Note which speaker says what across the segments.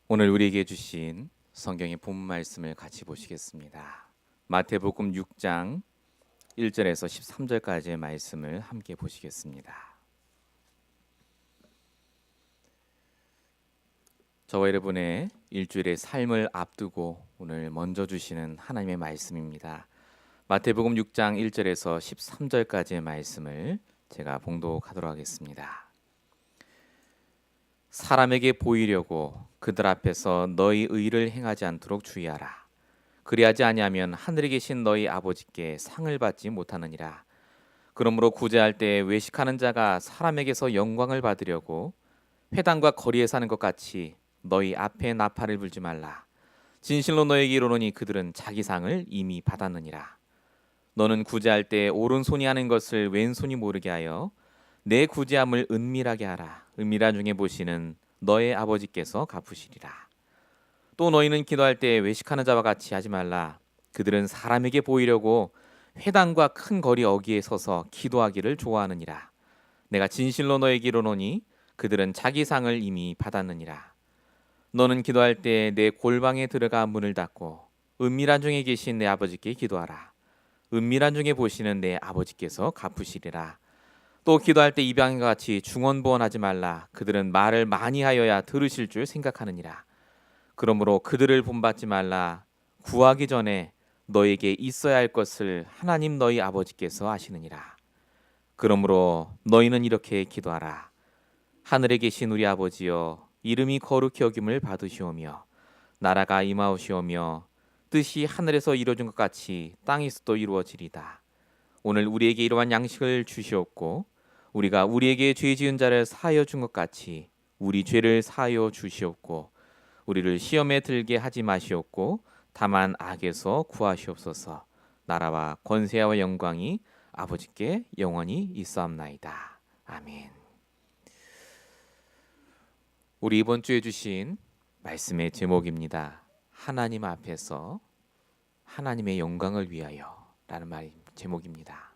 Speaker 1: 오늘 우리에게 주신 성경의 본 말씀을 같이 보시겠습니다. 마태복음 6장 1절에서 13절까지의 말씀을 함께 보시겠습니다. 저와 여러분의 일주일의 삶을 앞두고 오늘 먼저 주시는 하나님의 말씀입니다. 마태복음 6장 1절에서 13절까지의 말씀을 제가 봉독하도록 하겠습니다. 사람에게 보이려고 그들 앞에서 너희 의를 행하지 않도록 주의하라. 그리하지 아니하면 하늘에 계신 너희 아버지께 상을 받지 못하느니라. 그러므로 구제할 때 외식하는 자가 사람에게서 영광을 받으려고 회당과 거리에 사는 것 같이 너희 앞에 나팔을 불지 말라. 진실로 너에게 이르노니 그들은 자기 상을 이미 받았느니라. 너는 구제할 때 오른손이 하는 것을 왼손이 모르게 하여 내 구제함을 은밀하게 하라. 은밀한 중에 보시는 너의 아버지께서 갚으시리라. 또 너희는 기도할 때 외식하는 자와 같이 하지 말라. 그들은 사람에게 보이려고 회당과 큰 거리 어귀에 서서 기도하기를 좋아하느니라. 내가 진실로 너에게 이르노니 그들은 자기 상을 이미 받았느니라. 너는 기도할 때 내 골방에 들어가 문을 닫고 은밀한 중에 계신 내 아버지께 기도하라. 은밀한 중에 보시는 내 아버지께서 갚으시리라. 또 기도할 때 이방인과 같이 중언부언하지 말라. 그들은 말을 많이 하여야 들으실 줄 생각하느니라. 그러므로 그들을 본받지 말라. 구하기 전에 너에게 있어야 할 것을 하나님 너희 아버지께서 아시느니라. 그러므로 너희는 이렇게 기도하라. 하늘에 계신 우리 아버지여, 이름이 거룩히 여김을 받으시오며 나라가 임하오시오며 뜻이 하늘에서 이루어진 것 같이 땅에서도 이루어지리다. 오늘 우리에게 이러한 양식을 주시옵고 우리가 우리에게 죄 지은 자를 사하여 준 것 같이 우리 죄를 사하여 주시옵고 우리를 시험에 들게 하지 마시옵고 다만 악에서 구하시옵소서. 나라와 권세와 영광이 아버지께 영원히 있사옵나이다. 아멘. 우리 이번 주에 주신 말씀의 제목입니다. 하나님 앞에서 하나님의 영광을 위하여 라는 제목입니다.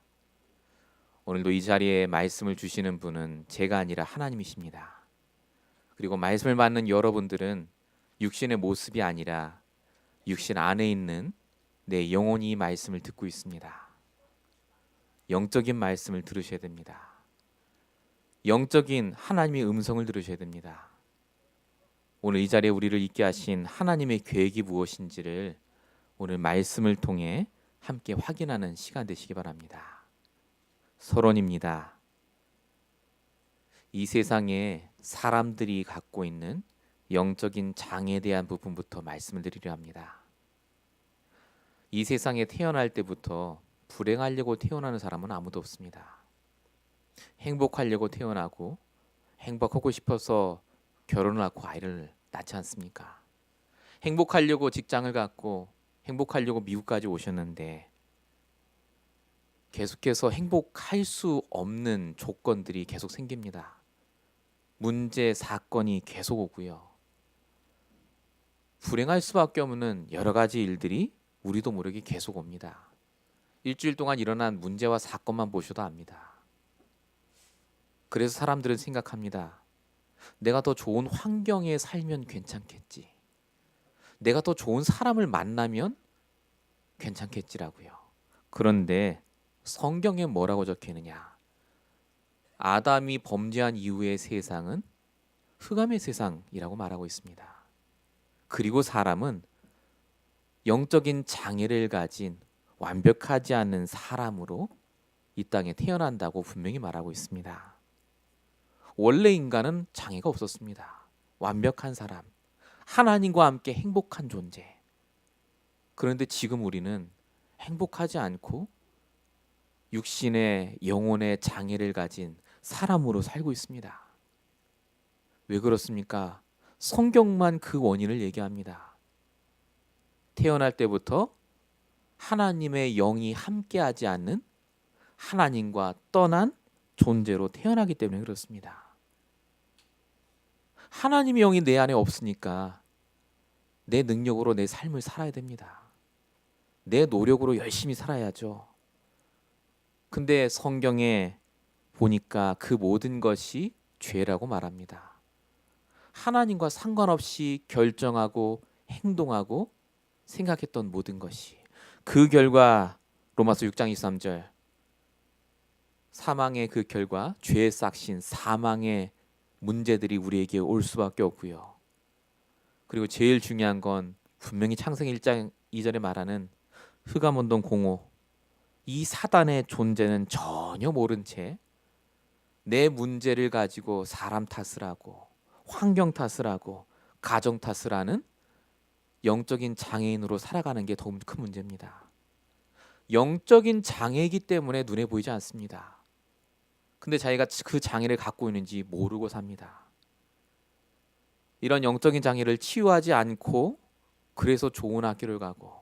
Speaker 1: 오늘도 이 자리에 말씀을 주시는 분은 제가 아니라 하나님이십니다. 그리고 말씀을 받는 여러분들은 육신의 모습이 아니라 육신 안에 있는 내 영혼이 말씀을 듣고 있습니다. 영적인 말씀을 들으셔야 됩니다. 영적인 하나님의 음성을 들으셔야 됩니다. 오늘 이 자리에 우리를 있게 하신 하나님의 계획이 무엇인지를 오늘 말씀을 통해 함께 확인하는 시간 되시기 바랍니다. 서론입니다. 이 세상에 사람들이 갖고 있는 영적인 장애에 대한 부분부터 말씀을 드리려 합니다. 이 세상에 태어날 때부터 불행하려고 태어나는 사람은 아무도 없습니다. 행복하려고 태어나고 행복하고 싶어서 결혼을 하고 아이를 낳지 않습니까? 행복하려고 직장을 갖고 행복하려고 미국까지 오셨는데 계속해서 행복할 수 없는 조건들이 계속 생깁니다. 문제, 사건이 계속 오고요. 불행할 수밖에 없는 여러 가지 일들이 우리도 모르게 계속 옵니다. 일주일 동안 일어난 문제와 사건만 보셔도 압니다. 그래서 사람들은 생각합니다. 내가 더 좋은 환경에 살면 괜찮겠지. 내가 더 좋은 사람을 만나면 괜찮겠지라고요. 그런데 성경에 뭐라고 적혀 있느냐? 아담이 범죄한 이후의 세상은 흑암의 세상이라고 말하고 있습니다. 그리고 사람은 영적인 장애를 가진 완벽하지 않은 사람으로 이 땅에 태어난다고 분명히 말하고 있습니다. 원래 인간은 장애가 없었습니다. 완벽한 사람, 하나님과 함께 행복한 존재. 그런데 지금 우리는 행복하지 않고 육신의 영혼의 장애를 가진 사람으로 살고 있습니다. 왜 그렇습니까? 성경만 그 원인을 얘기합니다. 태어날 때부터 하나님의 영이 함께하지 않는 하나님과 떠난 존재로 태어나기 때문에 그렇습니다. 하나님의 영이 내 안에 없으니까 내 능력으로 내 삶을 살아야 됩니다. 내 노력으로 열심히 살아야죠. 근데 성경에 보니까 그 모든 것이 죄라고 말합니다. 하나님과 상관없이 결정하고 행동하고 생각했던 모든 것이, 그 결과 로마서 6장 23절, 사망의 그 결과, 죄의 싹신 사망의 문제들이 우리에게 올 수밖에 없고요. 그리고 제일 중요한 건 분명히 창세기 1장 2절에 말하는 흑암운동 공호, 이 사단의 존재는 전혀 모른 채 내 문제를 가지고 사람 탓을 하고 환경 탓을 하고 가정 탓을 하는 영적인 장애인으로 살아가는 게 더 큰 문제입니다. 영적인 장애이기 때문에 눈에 보이지 않습니다. 근데 자기가 그 장애를 갖고 있는지 모르고 삽니다. 이런 영적인 장애를 치유하지 않고 그래서 좋은 학교를 가고,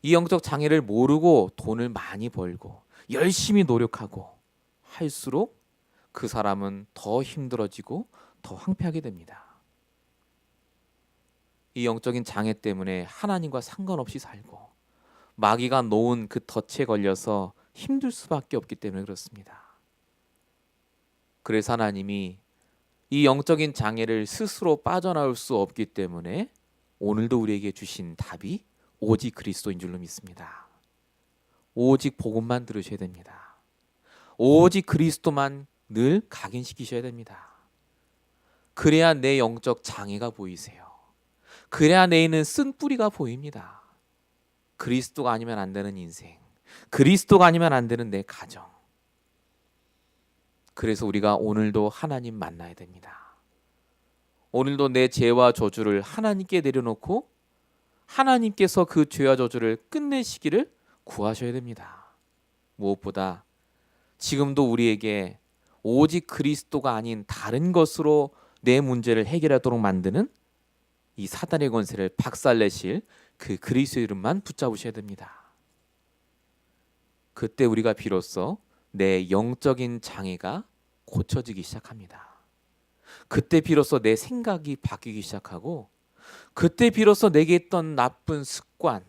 Speaker 1: 이 영적 장애를 모르고 돈을 많이 벌고 열심히 노력하고 할수록 그 사람은 더 힘들어지고 더 황폐하게 됩니다. 이 영적인 장애 때문에 하나님과 상관없이 살고 마귀가 놓은 그 덫에 걸려서 힘들 수밖에 없기 때문에 그렇습니다. 그래서 하나님이 이 영적인 장애를 스스로 빠져나올 수 없기 때문에 오늘도 우리에게 주신 답이 오직 그리스도인 줄로 믿습니다. 오직 복음만 들으셔야 됩니다. 오직 그리스도만 늘 각인시키셔야 됩니다. 그래야 내 영적 장애가 보이세요. 그래야 내 있는 쓴 뿌리가 보입니다. 그리스도가 아니면 안 되는 인생, 그리스도가 아니면 안 되는 내 가정. 그래서 우리가 오늘도 하나님 만나야 됩니다. 오늘도 내 죄와 저주를 하나님께 내려놓고 하나님께서 그 죄와 저주를 끝내시기를 구하셔야 됩니다. 무엇보다 지금도 우리에게 오직 그리스도가 아닌 다른 것으로 내 문제를 해결하도록 만드는 이 사단의 권세를 박살내실 그 그리스도 이름만 붙잡으셔야 됩니다. 그때 우리가 비로소 내 영적인 장애가 고쳐지기 시작합니다. 그때 비로소 내 생각이 바뀌기 시작하고, 그때 비로소 내게 있던 나쁜 습관,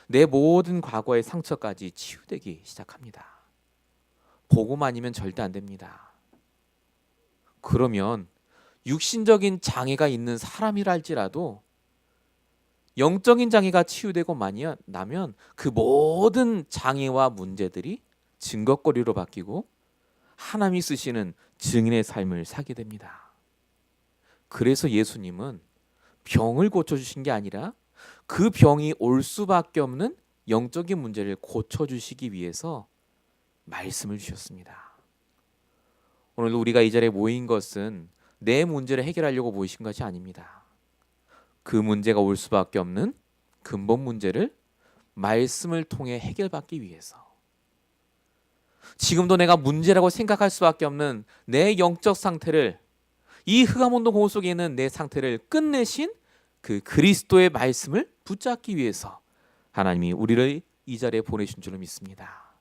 Speaker 1: 내 모든 과거의 상처까지 치유되기 시작합니다. 복음 아니면 절대 안 됩니다. 그러면 육신적인 장애가 있는 사람이라 할지라도 영적인 장애가 치유되고 나면 그 모든 장애와 문제들이 증거거리로 바뀌고 하나님이 쓰시는 증인의 삶을 살게 됩니다. 그래서 예수님은 병을 고쳐주신 게 아니라 그 병이 올 수밖에 없는 영적인 문제를 고쳐주시기 위해서 말씀을 주셨습니다. 오늘 우리가 이 자리에 모인 것은 내 문제를 해결하려고 모이신 것이 아닙니다. 그 문제가 올 수밖에 없는 근본 문제를 말씀을 통해 해결받기 위해서, 지금도 내가 문제라고 생각할 수밖에 없는 내 영적 상태를, 이 흑암온도 공허 속에 있는 내 상태를 끝내신 그 그리스도의 말씀을 붙잡기 위해서 하나님이 우리를 이 자리에 보내신 줄로 믿습니다.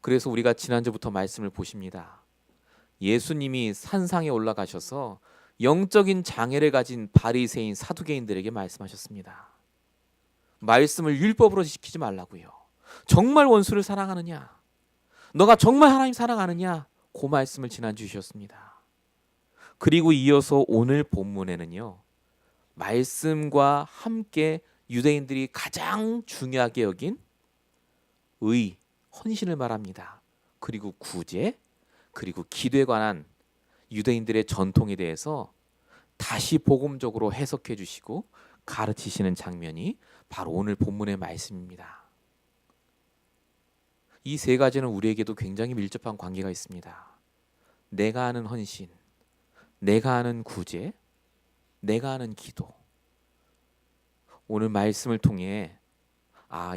Speaker 1: 그래서 우리가 지난주부터 말씀을 보십니다. 예수님이 산상에 올라가셔서 영적인 장애를 가진 바리새인 사두개인들에게 말씀하셨습니다. 말씀을 율법으로 지키지 말라고요. 정말 원수를 사랑하느냐? 너가 정말 하나님 사랑하느냐? 그 말씀을 지난주 주셨습니다. 그리고 이어서 오늘 본문에는요, 말씀과 함께 유대인들이 가장 중요하게 여긴 의, 헌신을 말합니다. 그리고 구제, 그리고 기도에 관한 유대인들의 전통에 대해서 다시 복음적으로 해석해 주시고 가르치시는 장면이 바로 오늘 본문의 말씀입니다. 이 세 가지는 우리에게도 굉장히 밀접한 관계가 있습니다. 내가 하는 헌신, 내가 하는 구제, 내가 하는 기도. 오늘 말씀을 통해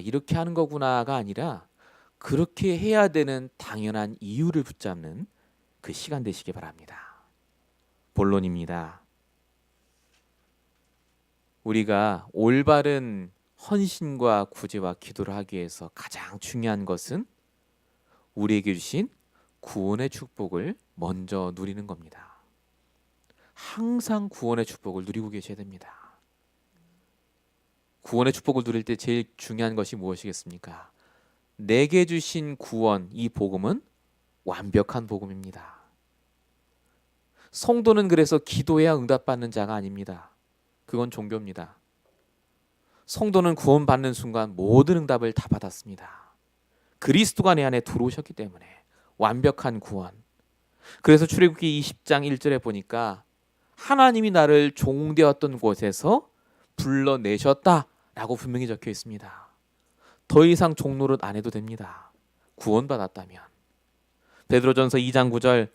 Speaker 1: 이렇게 하는 거구나가 아니라 그렇게 해야 되는 당연한 이유를 붙잡는 그 시간 되시기 바랍니다. 본론입니다. 우리가 올바른 헌신과 구제와 기도를 하기 위해서 가장 중요한 것은 우리에게 주신 구원의 축복을 먼저 누리는 겁니다. 항상 구원의 축복을 누리고 계셔야 됩니다. 구원의 축복을 누릴 때 제일 중요한 것이 무엇이겠습니까? 내게 주신 구원, 이 복음은 완벽한 복음입니다. 성도는 그래서 기도해야 응답받는 자가 아닙니다. 그건 종교입니다. 성도는 구원받는 순간 모든 응답을 다 받았습니다. 그리스도가 내 안에 들어오셨기 때문에 완벽한 구원. 그래서 출애굽기 20장 1절에 보니까 하나님이 나를 종되었던 곳에서 불러내셨다라고 분명히 적혀 있습니다. 더 이상 종노릇 안 해도 됩니다. 구원받았다면. 베드로전서 2장 9절,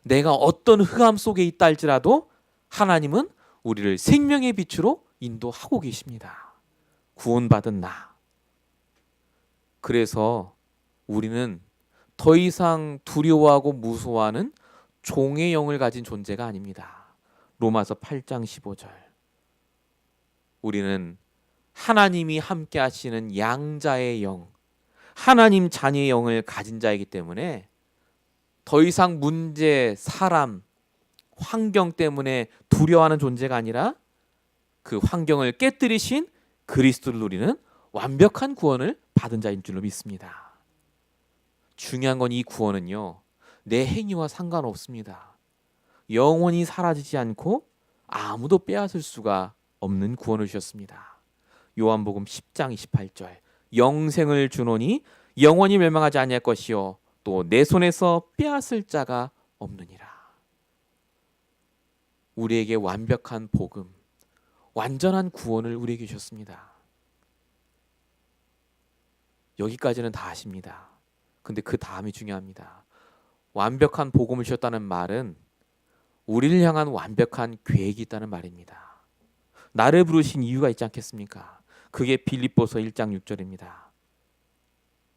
Speaker 1: 내가 어떤 흑암 속에 있다 할지라도 하나님은 우리를 생명의 빛으로 인도하고 계십니다. 구원받은 나. 그래서 우리는 더 이상 두려워하고 무서워하는 종의 영을 가진 존재가 아닙니다. 로마서 8장 15절. 우리는 하나님이 함께 하시는 양자의 영, 하나님 자녀의 영을 가진 자이기 때문에 더 이상 문제, 사람, 환경 때문에 두려워하는 존재가 아니라 그 환경을 깨뜨리신 그리스도를 누리는 완벽한 구원을 받은 자인 줄로 믿습니다. 중요한 건 이 구원은요, 내 행위와 상관없습니다. 영원히 사라지지 않고 아무도 빼앗을 수가 없는 구원을 주셨습니다. 요한복음 10장 28절, 영생을 주노니 영원히 멸망하지 아니할 것이요 또 내 손에서 빼앗을 자가 없느니라. 우리에게 완벽한 복음, 완전한 구원을 우리에게 주셨습니다. 여기까지는 다 아십니다. 근데 그 다음이 중요합니다. 완벽한 복음을 주셨다는 말은 우리를 향한 완벽한 계획이 있다는 말입니다. 나를 부르신 이유가 있지 않겠습니까? 그게 빌립보서 1장 6절입니다.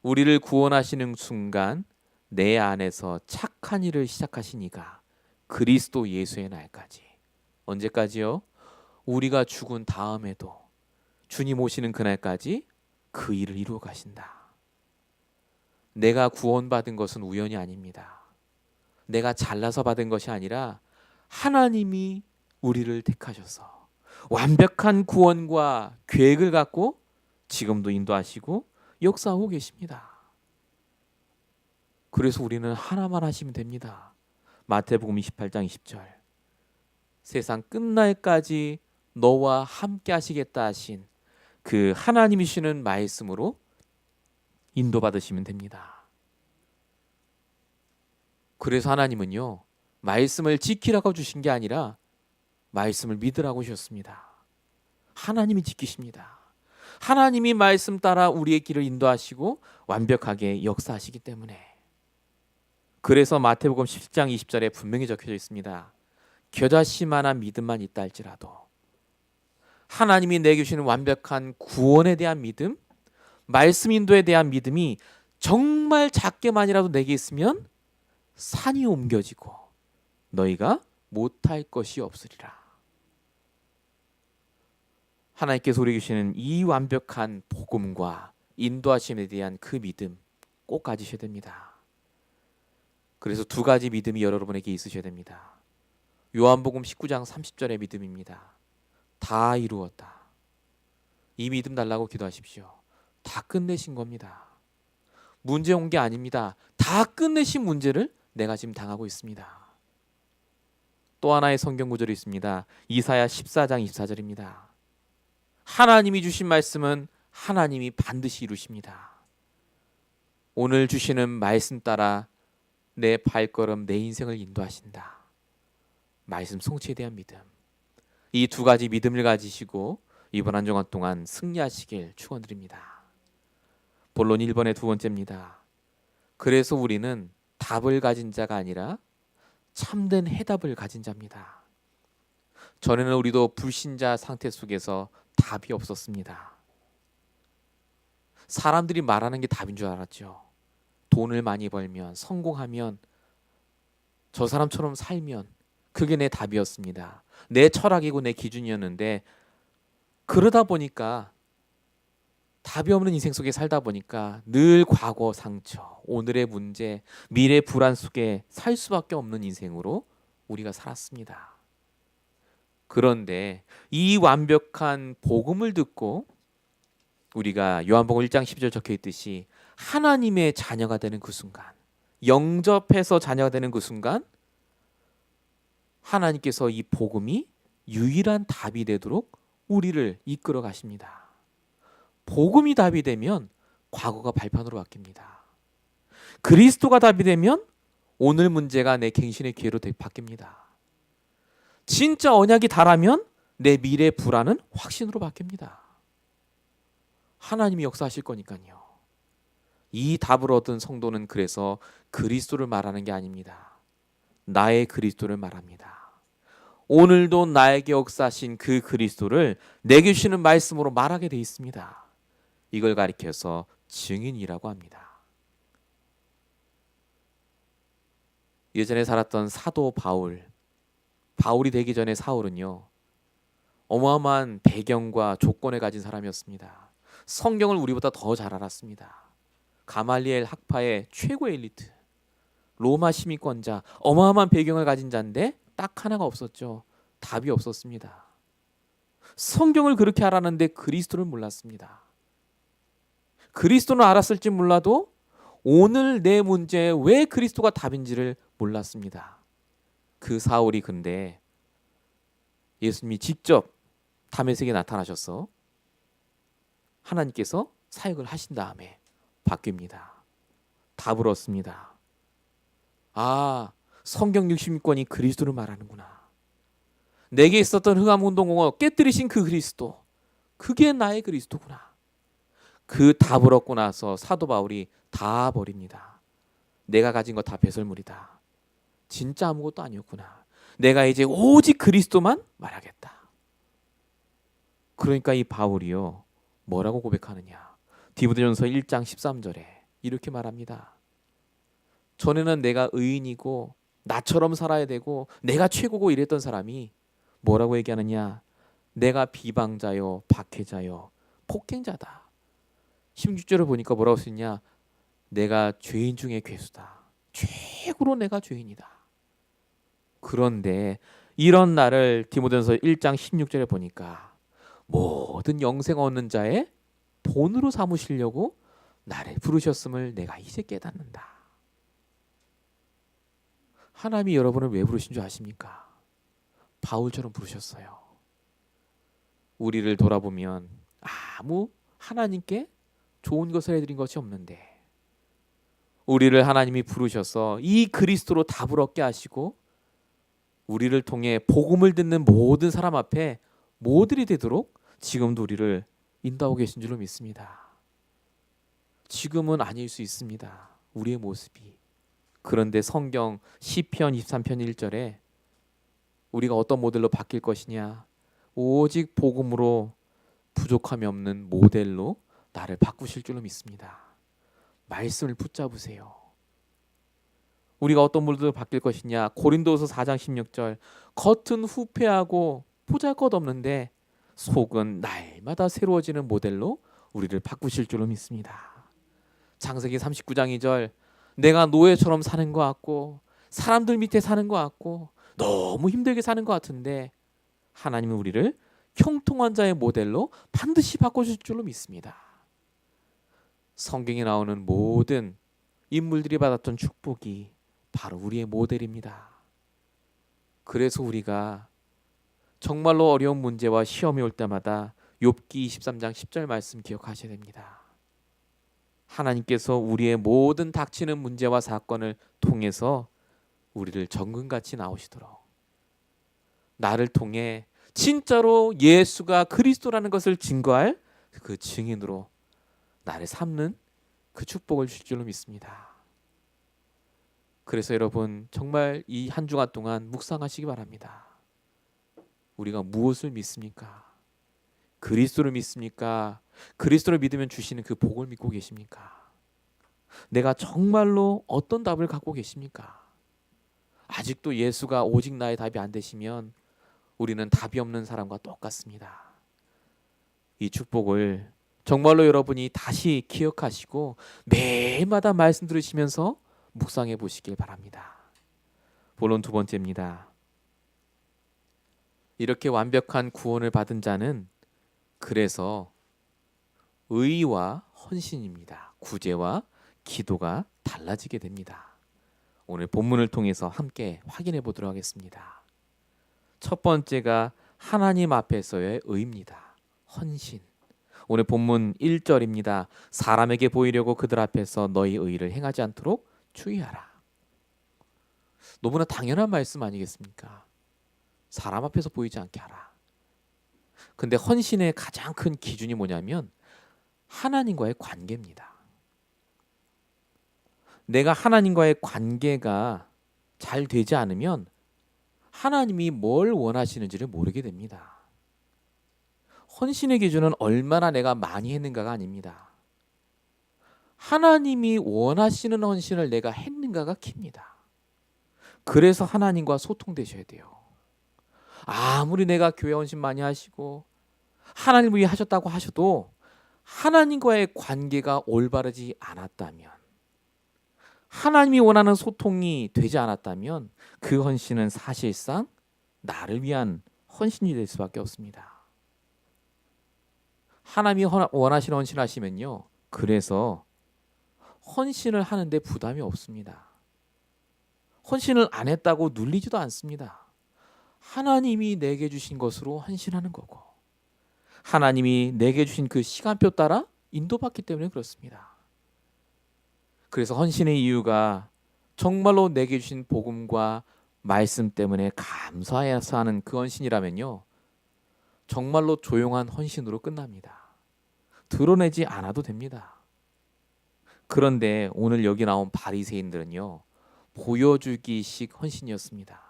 Speaker 1: 우리를 구원하시는 순간 내 안에서 착한 일을 시작하신 이가 그리스도 예수의 날까지. 언제까지요? 우리가 죽은 다음에도 주님 오시는 그날까지 그 일을 이루어 가신다. 내가 구원받은 것은 우연이 아닙니다. 내가 잘나서 받은 것이 아니라 하나님이 우리를 택하셔서 완벽한 구원과 계획을 갖고 지금도 인도하시고 역사하고 계십니다. 그래서 우리는 하나만 하시면 됩니다. 마태복음 28장 20절, 세상 끝날까지 너와 함께 하시겠다 하신 그 하나님이 주시는 말씀으로 인도받으시면 됩니다. 그래서 하나님은요, 말씀을 지키라고 주신 게 아니라 말씀을 믿으라고 주셨습니다. 하나님이 지키십니다. 하나님이 말씀 따라 우리의 길을 인도하시고 완벽하게 역사하시기 때문에. 그래서 마태복음 10장 20절에 분명히 적혀져 있습니다. 겨자씨만한 믿음만 있다 할지라도 하나님이 내게 주시는 완벽한 구원에 대한 믿음, 말씀 인도에 대한 믿음이 정말 작게만이라도 내게 있으면 산이 옮겨지고 너희가 못할 것이 없으리라. 하나님께서 우리에게 주시는 이 완벽한 복음과 인도하심에 대한 그 믿음 꼭 가지셔야 됩니다. 그래서 두 가지 믿음이 여러분에게 있으셔야 됩니다. 요한복음 19장 30절의 믿음입니다. 다 이루었다. 이 믿음 달라고 기도하십시오. 다 끝내신 겁니다. 문제 온 게 아닙니다. 다 끝내신 문제를 내가 지금 당하고 있습니다. 또 하나의 성경 구절이 있습니다. 이사야 14장 24절입니다. 하나님이 주신 말씀은 하나님이 반드시 이루십니다. 오늘 주시는 말씀 따라 내 발걸음, 내 인생을 인도하신다. 말씀 성취에 대한 믿음. 이 두 가지 믿음을 가지시고 이번 한 주간 동안 승리하시길 축원드립니다. 본론 1번의 두 번째입니다. 그래서 우리는 답을 가진 자가 아니라 참된 해답을 가진 자입니다. 전에는 우리도 불신자 상태 속에서 답이 없었습니다. 사람들이 말하는 게 답인 줄 알았죠. 돈을 많이 벌면, 성공하면, 저 사람처럼 살면 그게 내 답이었습니다. 내 철학이고 내 기준이었는데 그러다 보니까 답이 없는 인생 속에 살다 보니까 늘 과거 상처, 오늘의 문제, 미래 불안 속에 살 수밖에 없는 인생으로 우리가 살았습니다. 그런데 이 완벽한 복음을 듣고 우리가 요한복음 1장 12절 적혀 있듯이 하나님의 자녀가 되는 그 순간, 영접해서 자녀가 되는 그 순간 하나님께서 이 복음이 유일한 답이 되도록 우리를 이끌어 가십니다. 복음이 답이 되면 과거가 발판으로 바뀝니다. 그리스도가 답이 되면 오늘 문제가 내 갱신의 기회로 바뀝니다. 진짜 언약이 달하면 내 미래 불안은 확신으로 바뀝니다. 하나님이 역사하실 거니까요. 이 답을 얻은 성도는 그래서 그리스도를 말하는 게 아닙니다. 나의 그리스도를 말합니다. 오늘도 나에게 역사하신 그 그리스도를 내게 주시는 말씀으로 말하게 돼 있습니다. 이걸 가리켜서 증인이라고 합니다. 예전에 살았던 사도 바울이 되기 전에 사울은요, 어마어마한 배경과 조건을 가진 사람이었습니다. 성경을 우리보다 더 잘 알았습니다. 가말리엘 학파의 최고의 엘리트, 로마 시민권자, 어마어마한 배경을 가진 자인데 딱 하나가 없었죠. 답이 없었습니다. 성경을 그렇게 알았는데 그리스도를 몰랐습니다. 그리스도는 알았을지 몰라도 오늘 내 문제에 왜 그리스도가 답인지를 몰랐습니다. 그 사울이 근데 예수님이 직접 다메섹에 나타나셔서 하나님께서 사역을 하신 다음에 바뀝니다. 답을 얻습니다. 아, 성경 66권이 그리스도를 말하는구나. 내게 있었던 흑암운동공을 깨뜨리신 그 그리스도, 그게 나의 그리스도구나. 그 답을 얻고 나서 사도 바울이 다 버립니다. 내가 가진 거 다 배설물이다. 진짜 아무것도 아니었구나. 내가 이제 오직 그리스도만 말하겠다. 그러니까 이 바울이요, 뭐라고 고백하느냐. 디모데전서 1장 13절에 이렇게 말합니다. 전에는 내가 의인이고 나처럼 살아야 되고 내가 최고고 이랬던 사람이 뭐라고 얘기하느냐. 내가 비방자요, 박해자요, 폭행자다. 16절을 보니까 뭐라고 쓰냐. 내가 죄인 중에 괴수다. 최고로 내가 죄인이다. 그런데 이런 나를 디모데전서 1장 16절에 보니까 모든 영생 얻는 자의 본으로 삼으시려고 나를 부르셨음을 내가 이제 깨닫는다. 하나님이 여러분을 왜 부르신 줄 아십니까? 바울처럼 부르셨어요. 우리를 돌아보면 아무 하나님께 좋은 것을 해드린 것이 없는데 우리를 하나님이 부르셔서 이 그리스도로 답을 얻게 하시고 우리를 통해 복음을 듣는 모든 사람 앞에 모델이 되도록 지금도 우리를 인도하고 계신 줄로 믿습니다. 지금은 아닐 수 있습니다. 우리의 모습이. 그런데 성경 시편 23편 1절에 우리가 어떤 모델로 바뀔 것이냐. 오직 복음으로 부족함이 없는 모델로 나를 바꾸실 줄로 믿습니다. 말씀을 붙잡으세요. 우리가 어떤 모델로 바뀔 것이냐. 고린도서 4장 16절 겉은 후패하고 보잘것없는데 속은 날마다 새로워지는 모델로 우리를 바꾸실 줄로 믿습니다. 창세기 39장 2절 내가 노예처럼 사는 것 같고 사람들 밑에 사는 것 같고 너무 힘들게 사는 것 같은데 하나님은 우리를 형통한 자의 모델로 반드시 바꿔줄 줄로 믿습니다. 성경에 나오는 모든 인물들이 받았던 축복이 바로 우리의 모델입니다. 그래서 우리가 정말로 어려운 문제와 시험이 올 때마다 욥기 23장 10절 말씀 기억하셔야 됩니다. 하나님께서 우리의 모든 닥치는 문제와 사건을 통해서 우리를 정금같이 나오시도록 나를 통해 진짜로 예수가 그리스도라는 것을 증거할 그 증인으로 나를 삼는 그 축복을 주실 줄로 믿습니다. 그래서 여러분 정말 이 한 주간 동안 묵상하시기 바랍니다. 우리가 무엇을 믿습니까? 그리스도를 믿습니까? 그리스도를 믿으면 주시는 그 복을 믿고 계십니까? 내가 정말로 어떤 답을 갖고 계십니까? 아직도 예수가 오직 나의 답이 안 되시면 우리는 답이 없는 사람과 똑같습니다. 이 축복을 정말로 여러분이 다시 기억하시고 매일마다 말씀 들으시면서 묵상해 보시길 바랍니다. 본론 두 번째입니다. 이렇게 완벽한 구원을 받은 자는 그래서 의와 헌신입니다. 구제와 기도가 달라지게 됩니다. 오늘 본문을 통해서 함께 확인해 보도록 하겠습니다. 첫 번째가 하나님 앞에서의 의입니다. 헌신. 오늘 본문 1절입니다. 사람에게 보이려고 그들 앞에서 너희 의를 행하지 않도록 주의하라. 너무나 당연한 말씀 아니겠습니까? 사람 앞에서 보이지 않게 하라. 근데 헌신의 가장 큰 기준이 뭐냐면 하나님과의 관계입니다. 내가 하나님과의 관계가 잘 되지 않으면 하나님이 뭘 원하시는지를 모르게 됩니다. 헌신의 기준은 얼마나 내가 많이 했는가가 아닙니다. 하나님이 원하시는 헌신을 내가 했는가가 킵니다. 그래서 하나님과 소통되셔야 돼요. 아무리 내가 교회 헌신 많이 하시고 하나님을 위해 하셨다고 하셔도 하나님과의 관계가 올바르지 않았다면, 하나님이 원하는 소통이 되지 않았다면 그 헌신은 사실상 나를 위한 헌신이 될 수밖에 없습니다. 하나님이 원하시는 헌신을 하시면요, 그래서 헌신을 하는데 부담이 없습니다. 헌신을 안 했다고 눌리지도 않습니다. 하나님이 내게 주신 것으로 헌신하는 거고, 하나님이 내게 주신 그 시간표 따라 인도받기 때문에 그렇습니다. 그래서 헌신의 이유가 정말로 내게 주신 복음과 말씀 때문에 감사해서 하는 그 헌신이라면요, 정말로 조용한 헌신으로 끝납니다. 드러내지 않아도 됩니다. 그런데 오늘 여기 나온 바리새인들은요, 보여주기식 헌신이었습니다.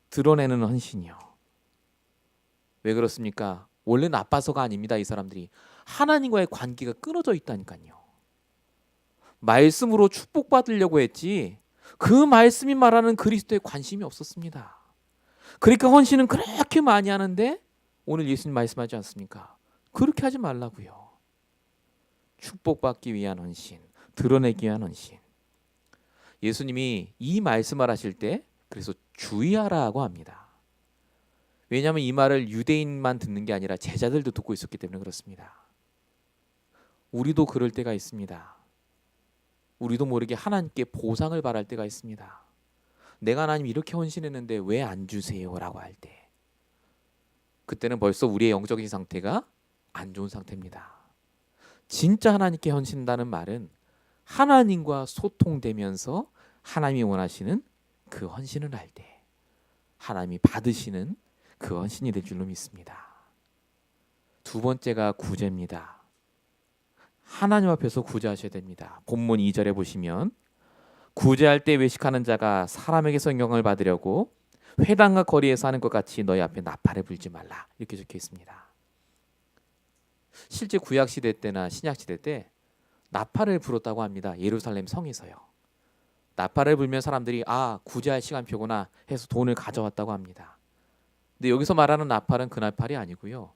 Speaker 1: 드러내는 헌신이요. 왜 그렇습니까? 원래 나빠서가 아닙니다. 이 사람들이 하나님과의 관계가 끊어져 있다니까요. 말씀으로 축복받으려고 했지 그 말씀이 말하는 그리스도에 관심이 없었습니다. 그러니까 헌신은 그렇게 많이 하는데 오늘 예수님 말씀하지 않습니까? 그렇게 하지 말라고요. 축복받기 위한 헌신, 드러내기 위한 헌신. 예수님이 이 말씀을 하실 때 그래서 주의하라고 합니다. 왜냐하면 이 말을 유대인만 듣는 게 아니라 제자들도 듣고 있었기 때문에 그렇습니다. 우리도 그럴 때가 있습니다. 우리도 모르게 하나님께 보상을 바랄 때가 있습니다. 내가 하나님 이렇게 헌신했는데 왜 안 주세요? 라고 할 때, 그때는 벌써 우리의 영적인 상태가 안 좋은 상태입니다. 진짜 하나님께 헌신한다는 말은 하나님과 소통되면서 하나님이 원하시는 그 헌신을 할 때 하나님이 받으시는 그 헌신이 될 줄로 믿습니다. 두 번째가 구제입니다. 하나님 앞에서 구제하셔야 됩니다. 본문 2절에 보시면 구제할 때 외식하는 자가 사람에게서 영광을 받으려고 회당과 거리에서 하는 것 같이 너희 앞에 나팔을 불지 말라, 이렇게 적혀 있습니다. 실제 구약 시대 때나 신약 시대 때 나팔을 불었다고 합니다. 예루살렘 성에서요. 나팔을 불면 사람들이 구제할 시간표구나 해서 돈을 가져왔다고 합니다. 근데 여기서 말하는 나팔은 그 나팔이 아니고요,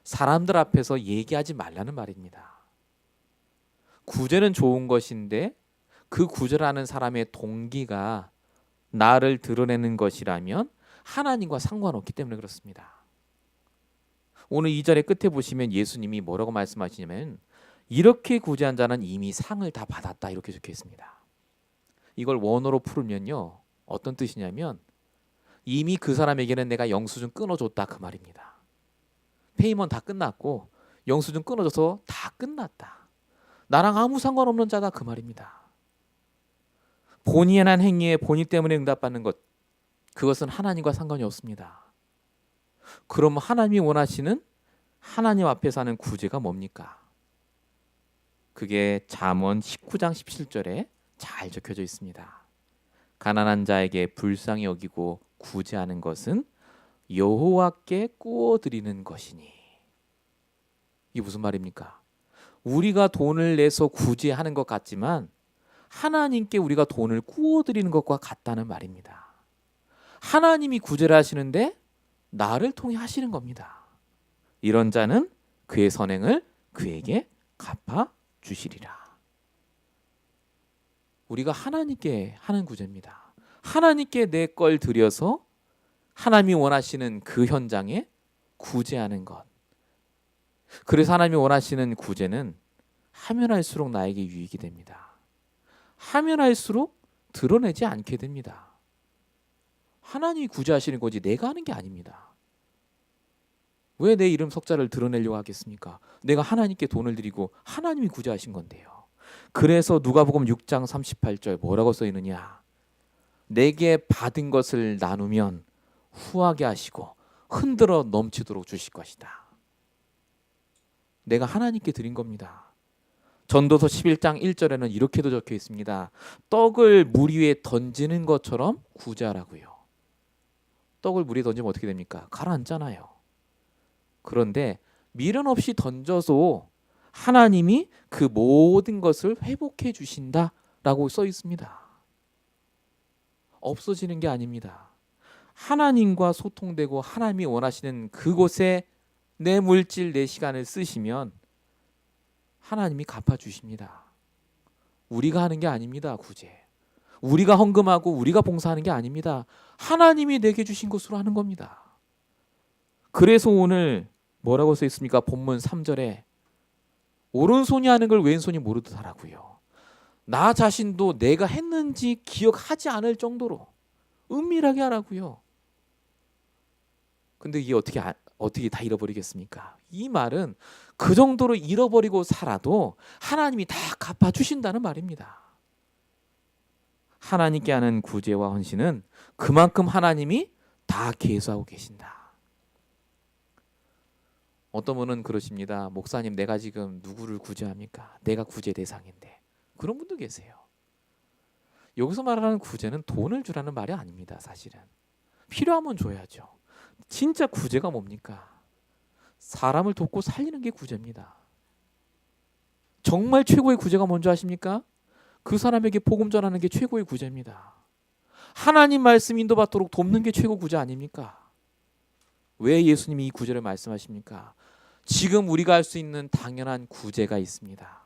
Speaker 1: 사람들 앞에서 얘기하지 말라는 말입니다. 구제는 좋은 것인데 그 구제라는 사람의 동기가 나를 드러내는 것이라면 하나님과 상관없기 때문에 그렇습니다. 오늘 2절의 끝에 보시면 예수님이 뭐라고 말씀하시냐면 이렇게 구제한 자는 이미 상을 다 받았다, 이렇게 적혀 있습니다. 이걸 원어로 풀면요, 어떤 뜻이냐면 이미 그 사람에게는 내가 영수증 끊어줬다, 그 말입니다. 페이먼트 다 끝났고 영수증 끊어져서 다 끝났다. 나랑 아무 상관없는 자다, 그 말입니다. 본인이 한 행위에 본인 때문에 응답받는 것, 그것은 하나님과 상관이 없습니다. 그럼 하나님이 원하시는 하나님 앞에서 하는 구제가 뭡니까? 그게 잠언 19장 17절에 잘 적혀져 있습니다. 가난한 자에게 불쌍히 여기고 구제하는 것은 여호와께 구워드리는 것이니. 이게 무슨 말입니까? 우리가 돈을 내서 구제하는 것 같지만 하나님께 우리가 돈을 구워드리는 것과 같다는 말입니다. 하나님이 구제를 하시는데 나를 통해 하시는 겁니다. 이런 자는 그의 선행을 그에게 갚아 주시리라. 우리가 하나님께 하는 구제입니다. 하나님께 내 걸 드려서 하나님이 원하시는 그 현장에 구제하는 것. 그래서 하나님이 원하시는 구제는 하면 할수록 나에게 유익이 됩니다. 하면 할수록 드러내지 않게 됩니다. 하나님이 구제하시는 거지 내가 하는 게 아닙니다. 왜 내 이름 석자를 드러내려고 하겠습니까? 내가 하나님께 돈을 드리고 하나님이 구제하신 건데요. 그래서 누가복음 6장 38절 뭐라고 써 있느냐? 내게 받은 것을 나누면 후하게 하시고 흔들어 넘치도록 주실 것이다. 내가 하나님께 드린 겁니다. 전도서 11장 1절에는 이렇게도 적혀 있습니다. 떡을 물 위에 던지는 것처럼 구제하라고요. 떡을 물 위에 던지면 어떻게 됩니까? 가라앉잖아요. 그런데 미련 없이 던져서 하나님이 그 모든 것을 회복해 주신다라고 써 있습니다. 없어지는 게 아닙니다. 하나님과 소통되고 하나님이 원하시는 그곳에 내 물질, 내 시간을 쓰시면 하나님이 갚아주십니다. 우리가 하는 게 아닙니다. 구제. 우리가 헌금하고 우리가 봉사하는 게 아닙니다. 하나님이 내게 주신 것으로 하는 겁니다. 그래서 오늘 뭐라고 써 있습니까? 본문 3절에 오른손이 하는 걸 왼손이 모르듯 하라고요. 나 자신도 내가 했는지 기억하지 않을 정도로 은밀하게 하라고요. 근데 이게 어떻게 다 잃어버리겠습니까? 이 말은 그 정도로 잃어버리고 살아도 하나님이 다 갚아주신다는 말입니다. 하나님께 하는 구제와 헌신은 그만큼 하나님이 다 계수하고 계신다. 어떤 분은 그러십니다. 목사님, 내가 지금 누구를 구제합니까? 내가 구제 대상인데. 그런 분도 계세요. 여기서 말하는 구제는 돈을 주라는 말이 아닙니다. 사실은 필요하면 줘야죠. 진짜 구제가 뭡니까? 사람을 돕고 살리는 게 구제입니다. 정말 최고의 구제가 뭔지 아십니까? 그 사람에게 복음 전하는 게 최고의 구제입니다. 하나님 말씀 인도받도록 돕는 게 최고 구제 아닙니까? 왜 예수님이 이 구제를 말씀하십니까? 지금 우리가 할 수 있는 당연한 구제가 있습니다.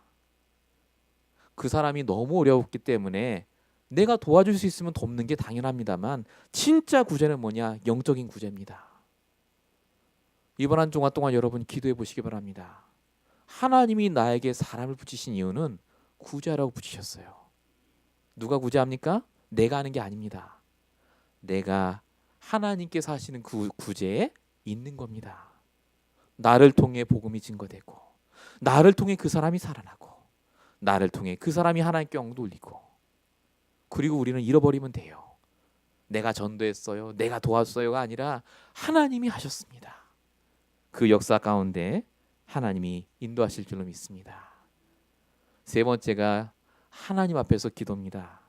Speaker 1: 그 사람이 너무 어려웠기 때문에 내가 도와줄 수 있으면 돕는 게 당연합니다만 진짜 구제는 뭐냐? 영적인 구제입니다. 이번 한 주간 동안 여러분 기도해 보시기 바랍니다. 하나님이 나에게 사람을 붙이신 이유는 구제하라고 붙이셨어요. 누가 구제합니까? 내가 하는 게 아닙니다. 내가 하나님께서 하시는 그 구제에 있는 겁니다. 나를 통해 복음이 증거되고 나를 통해 그 사람이 살아나고 나를 통해 그 사람이 하나님께 영광 돌리고 그리고 우리는 잃어버리면 돼요. 내가 전도했어요. 내가 도왔어요가 아니라 하나님이 하셨습니다. 그 역사 가운데 하나님이 인도하실 줄로 믿습니다. 세 번째가 하나님 앞에서 기도입니다.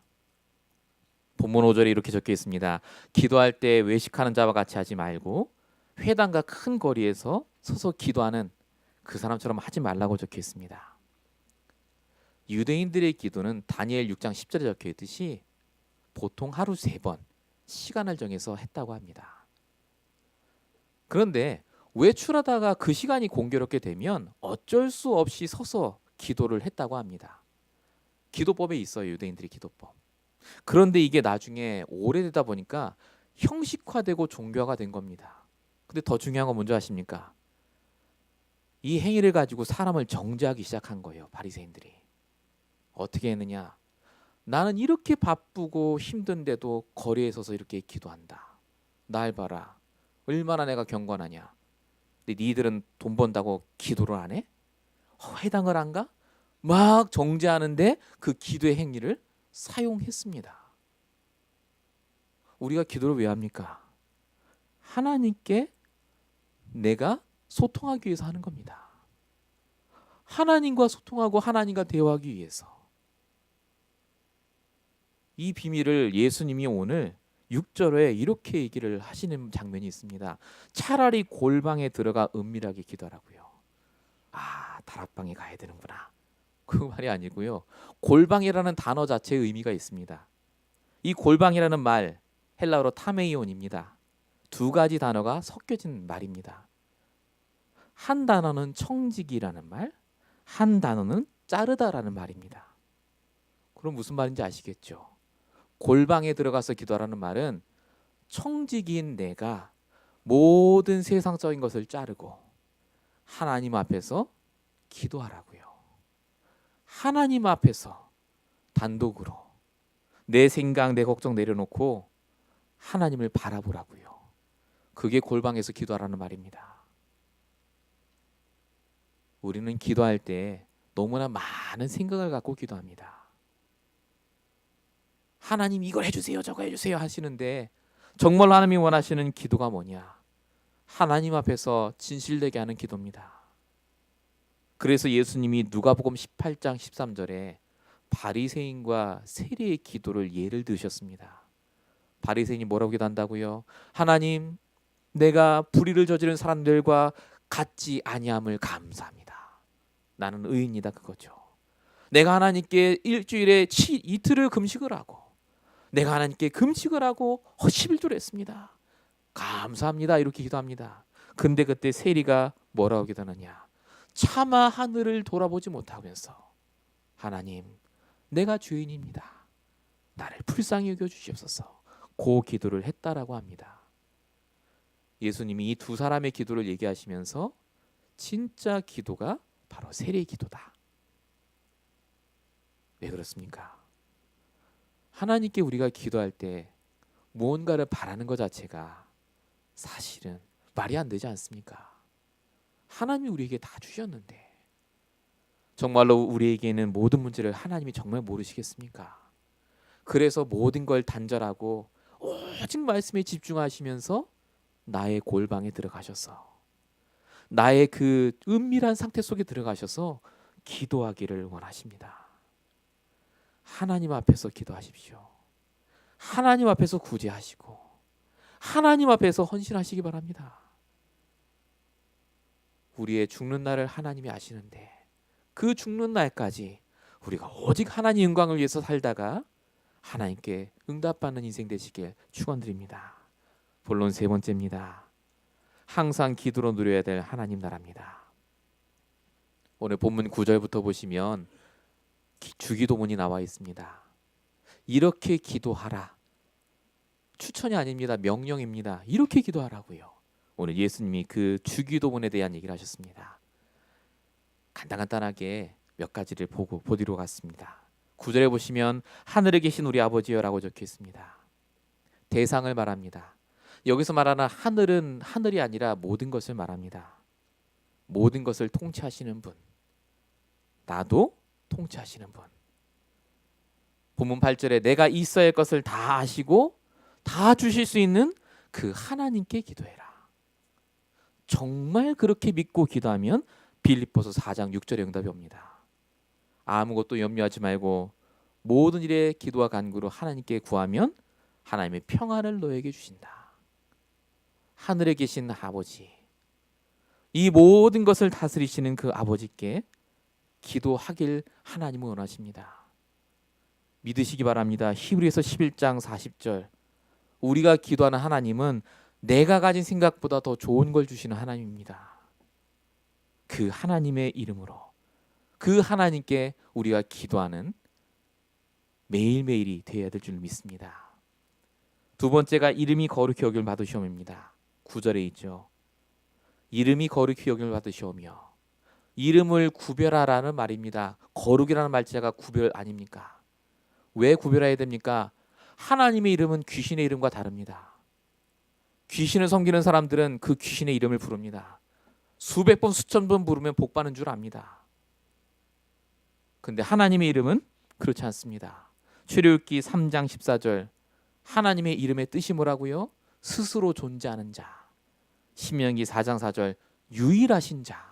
Speaker 1: 본문 5절에 이렇게 적혀 있습니다. 기도할 때 외식하는 자와 같이 하지 말고 회당과 큰 거리에서 서서 기도하는 그 사람처럼 하지 말라고 적혀 있습니다. 유대인들의 기도는 다니엘 6장 10절에 적혀 있듯이 보통 하루 3번 시간을 정해서 했다고 합니다. 그런데 외출하다가 그 시간이 공교롭게 되면 어쩔 수 없이 서서 기도를 했다고 합니다. 기도법에 있어요. 유대인들의 기도법. 그런데 이게 나중에 오래되다 보니까 형식화되고 종교화가 된 겁니다. 근데 더 중요한 건 뭔지 아십니까? 이 행위를 가지고 사람을 정죄하기 시작한 거예요. 바리새인들이. 어떻게 했느냐? 나는 이렇게 바쁘고 힘든데도 거리에 서서 이렇게 기도한다. 날 봐라. 얼마나 내가 경건하냐. 근데 니들은 돈 번다고 기도를 안 해? 회당을 안 가? 막 정죄하는데 그 기도의 행위를 사용했습니다. 우리가 기도를 왜 합니까? 하나님께 내가 소통하기 위해서 하는 겁니다. 하나님과 소통하고 하나님과 대화하기 위해서. 이 비밀을 예수님이 오늘 6절에 이렇게 얘기를 하시는 장면이 있습니다. 차라리 골방에 들어가 은밀하게 기도하라고요. 아, 다락방에 가야 되는구나. 그 말이 아니고요. 골방이라는 단어 자체에 의미가 있습니다. 이 골방이라는 말 헬라어로 타메이온입니다. 두 가지 단어가 섞여진 말입니다. 한 단어는 청지기라는 말, 한 단어는 자르다라는 말입니다. 그럼 무슨 말인지 아시겠죠? 골방에 들어가서 기도하라는 말은 청지기인 내가 모든 세상적인 것을 자르고 하나님 앞에서 기도하라고요. 하나님 앞에서 단독으로 내 생각, 내 걱정 내려놓고 하나님을 바라보라고요. 그게 골방에서 기도하라는 말입니다. 우리는 기도할 때 너무나 많은 생각을 갖고 기도합니다. 하나님 이걸 해주세요, 저거 해주세요 하시는데 정말 하나님이 원하시는 기도가 뭐냐? 하나님 앞에서 진실되게 하는 기도입니다. 그래서 예수님이 누가복음 18장 13절에 바리새인과 세리의 기도를 예를 드셨습니다. 바리새인이 뭐라고 기도한다고요? 하나님, 내가 불의를 저지른 사람들과 같지 아니함을 감사합니다. 나는 의인이다, 그거죠. 내가 하나님께 일주일에 이틀을 금식을 하고 내가 하나님께 금식을 하고 11조를 했습니다. 감사합니다. 이렇게 기도합니다. 근데 그때 세리가 뭐라고 기도하느냐? 차마 하늘을 돌아보지 못하면서 하나님, 내가 죄인입니다. 나를 불쌍히 여겨주시옵소서. 그 기도를 했다라고 합니다. 예수님이 이 두 사람의 기도를 얘기하시면서 진짜 기도가 바로 세리의 기도다. 왜 그렇습니까? 하나님께 우리가 기도할 때 무언가를 바라는 것 자체가 사실은 말이 안 되지 않습니까? 하나님이 우리에게 다 주셨는데 정말로 우리에게는 모든 문제를 하나님이 정말 모르시겠습니까? 그래서 모든 걸 단절하고 오직 말씀에 집중하시면서 나의 골방에 들어가셔서 나의 그 은밀한 상태 속에 들어가셔서 기도하기를 원하십니다. 하나님 앞에서 기도하십시오. 하나님 앞에서 구제하시고 하나님 앞에서 헌신하시기 바랍니다. 우리의 죽는 날을 하나님이 아시는데 그 죽는 날까지 우리가 오직 하나님 영광을 위해서 살다가 하나님께 응답받는 인생 되시길 축원드립니다. 본론 세 번째입니다. 항상 기도로 누려야 될 하나님 나라입니다. 오늘 본문 9절부터 보시면 주기도문이 나와 있습니다. 이렇게 기도하라. 추천이 아닙니다. 명령입니다. 이렇게 기도하라고요. 오늘 예수님이 그 주기도문에 대한 얘기를 하셨습니다. 간단하게 몇 가지를 보도록 하겠습니다. 9절에 보시면 하늘에 계신 우리 아버지여라고 적혀 있습니다. 대상을 말합니다. 여기서 말하는 하늘은 하늘이 아니라 모든 것을 말합니다. 모든 것을 통치하시는 분, 나도 통치하시는 분. 본문 8절에 내가 있어야 할 것을 다 아시고 다 주실 수 있는 그 하나님께 기도해라. 정말 그렇게 믿고 기도하면 빌립보서 4장 6절의 응답이 옵니다. 아무것도 염려하지 말고 모든 일에 기도와 간구로 하나님께 구하면 하나님의 평안을 너에게 주신다. 하늘에 계신 아버지, 이 모든 것을 다스리시는 그 아버지께 기도하길 하나님은 원하십니다. 믿으시기 바랍니다. 히브리서 11장 40절, 우리가 기도하는 하나님은 내가 가진 생각보다 더 좋은 걸 주시는 하나님입니다. 그 하나님의 이름으로 그 하나님께 우리가 기도하는 매일매일이 되어야 될 줄 믿습니다. 두 번째가 이름이 거룩히 여김을 받으시옵니다. 9절에 있죠. 이름이 거룩히 여김을 받으시오며, 이름을 구별하라는 말입니다. 거룩이라는 말자가 구별 아닙니까? 왜 구별해야 됩니까? 하나님의 이름은 귀신의 이름과 다릅니다. 귀신을 섬기는 사람들은 그 귀신의 이름을 부릅니다. 수백 번 수천 번 부르면 복 받는 줄 압니다. 근데 하나님의 이름은 그렇지 않습니다. 출애굽기 3장 14절, 하나님의 이름의 뜻이 뭐라고요? 스스로 존재하는 자. 신명기 4장 4절, 유일하신 자.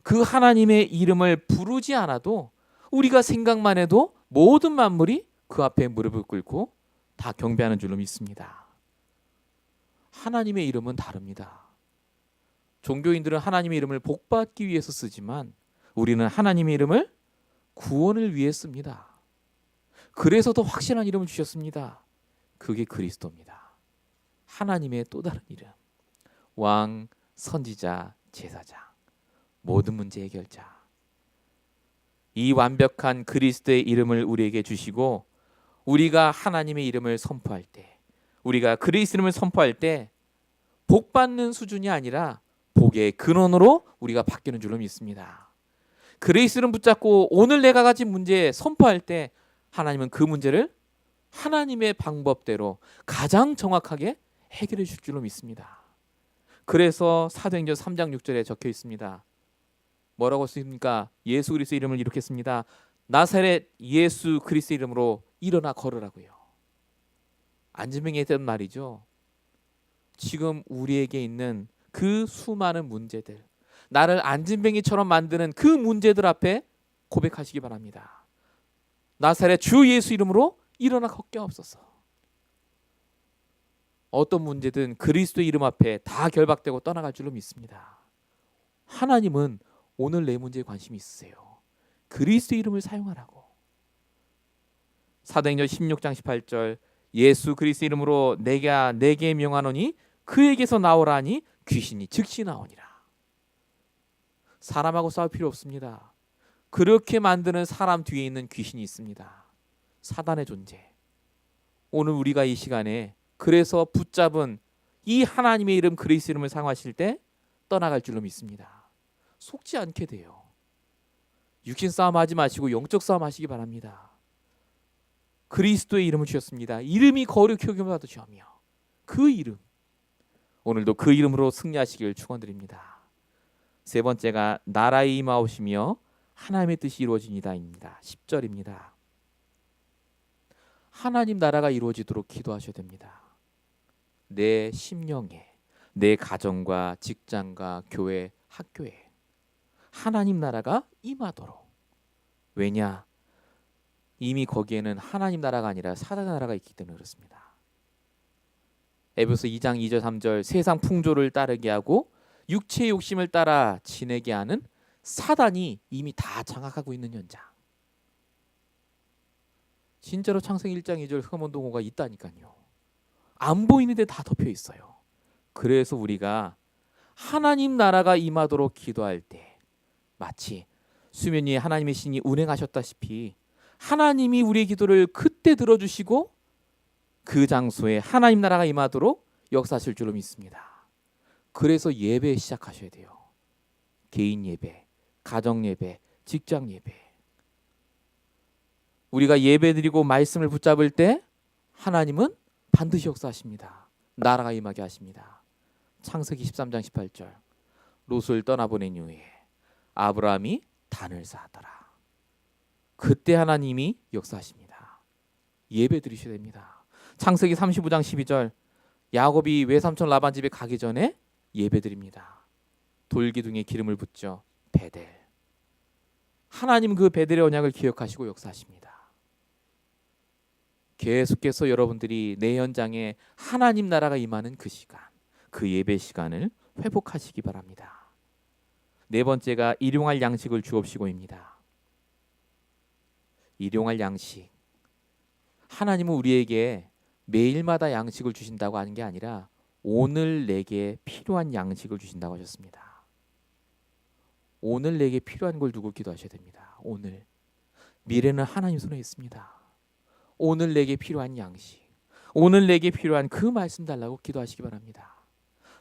Speaker 1: 그 하나님의 이름을 부르지 않아도 우리가 생각만 해도 모든 만물이 그 앞에 무릎을 꿇고 다 경배하는 줄로 믿습니다. 하나님의 이름은 다릅니다. 종교인들은 하나님의 이름을 복받기 위해서 쓰지만 우리는 하나님의 이름을 구원을 위해 씁니다. 그래서 더 확실한 이름을 주셨습니다. 그게 그리스도입니다. 하나님의 또 다른 이름, 왕, 선지자, 제사장, 모든 문제 해결자. 이 완벽한 그리스도의 이름을 우리에게 주시고 우리가 하나님의 이름을 선포할 때, 우리가 그리스도 이름을 선포할 때 복 받는 수준이 아니라 복의 근원으로 우리가 바뀌는 줄로 믿습니다. 그리스도를 붙잡고 오늘 내가 가진 문제에 선포할 때 하나님은 그 문제를 하나님의 방법대로 가장 정확하게 해결해 줄 줄로 믿습니다. 그래서 사도행전 3장 6절에 적혀 있습니다. 뭐라고 쓰입니까? 예수 그리스도 이름을 이렇게 씁니다. 나사렛 예수 그리스도 이름으로 일어나 걸으라고요. 안진뱅이 했던 말이죠. 지금 우리에게 있는 그 수많은 문제들, 나를 안진뱅이처럼 만드는 그 문제들 앞에 고백하시기 바랍니다. 나사렛 주 예수 이름으로 일어나 걷게 하옵소서. 어떤 문제든 그리스도 이름 앞에 다 결박되고 떠나갈 줄로 믿습니다. 하나님은 오늘 내 문제에 관심이 있으세요. 그리스도 이름을 사용하라고. 사도행전 16장 18절 예수 그리스도 이름으로 내게 명하노니 그에게서 나오라니 귀신이 즉시 나오니라. 사람하고 싸울 필요 없습니다. 그렇게 만드는 사람 뒤에 있는 귀신이 있습니다. 사단의 존재. 오늘 우리가 이 시간에 그래서 붙잡은 이 하나님의 이름 그리스도 이름을 사용하실 때 떠나갈 줄로 믿습니다. 속지 않게 돼요. 육신 싸움 하지 마시고 영적 싸움 하시기 바랍니다. 그리스도의 이름을 주셨습니다. 이름이 거룩히 여김받아 주하며 그 이름, 오늘도 그 이름으로 승리하시길 축원드립니다. 세 번째가 나라의 임하오시며 하나님의 뜻이 이루어지니다입니다. 10절입니다. 하나님 나라가 이루어지도록 기도하셔야 됩니다. 내 심령에, 내 가정과 직장과 교회, 학교에 하나님 나라가 임하도록. 왜냐? 이미 거기에는 하나님 나라가 아니라 사단 나라가 있기 때문에 그렇습니다. 에베소 2장 2절 3절 세상 풍조를 따르게 하고 육체의 욕심을 따라 지내게 하는 사단이 이미 다 장악하고 있는 현장. 진짜로 창세기 1장 2절 흑암운동호가 있다니까요. 안 보이는데 다 덮여 있어요. 그래서 우리가 하나님 나라가 임하도록 기도할 때 마치 수면 위에 하나님의 신이 운행하셨다시피 하나님이 우리의 기도를 그때 들어주시고 그 장소에 하나님 나라가 임하도록 역사하실 줄로 믿습니다. 그래서 예배 시작하셔야 돼요. 개인 예배, 가정 예배, 직장 예배. 우리가 예배드리고 말씀을 붙잡을 때 하나님은 반드시 역사하십니다. 나라가 임하게 하십니다. 창세기 13장 18절 롯을 떠나보낸 이후에 아브라함이 단을 쌓았더라. 그때 하나님이 역사하십니다. 예배 드리셔야 됩니다. 창세기 35장 12절 야곱이 외삼촌 라반 집에 가기 전에 예배 드립니다. 돌기둥에 기름을 붓죠. 베델. 하나님 그 베델의 언약을 기억하시고 역사하십니다. 계속해서 여러분들이 내 현장에 하나님 나라가 임하는 그 시간, 그 예배 시간을 회복하시기 바랍니다. 네 번째가 일용할 양식을 주옵시고입니다. 일용할 양식. 하나님은 우리에게 매일마다 양식을 주신다고 하는 게 아니라 오늘 내게 필요한 양식을 주신다고 하셨습니다. 오늘 내게 필요한 걸 두고 기도하셔야 됩니다. 오늘. 미래는 하나님 손에 있습니다. 오늘 내게 필요한 양식, 오늘 내게 필요한 그 말씀 달라고 기도하시기 바랍니다.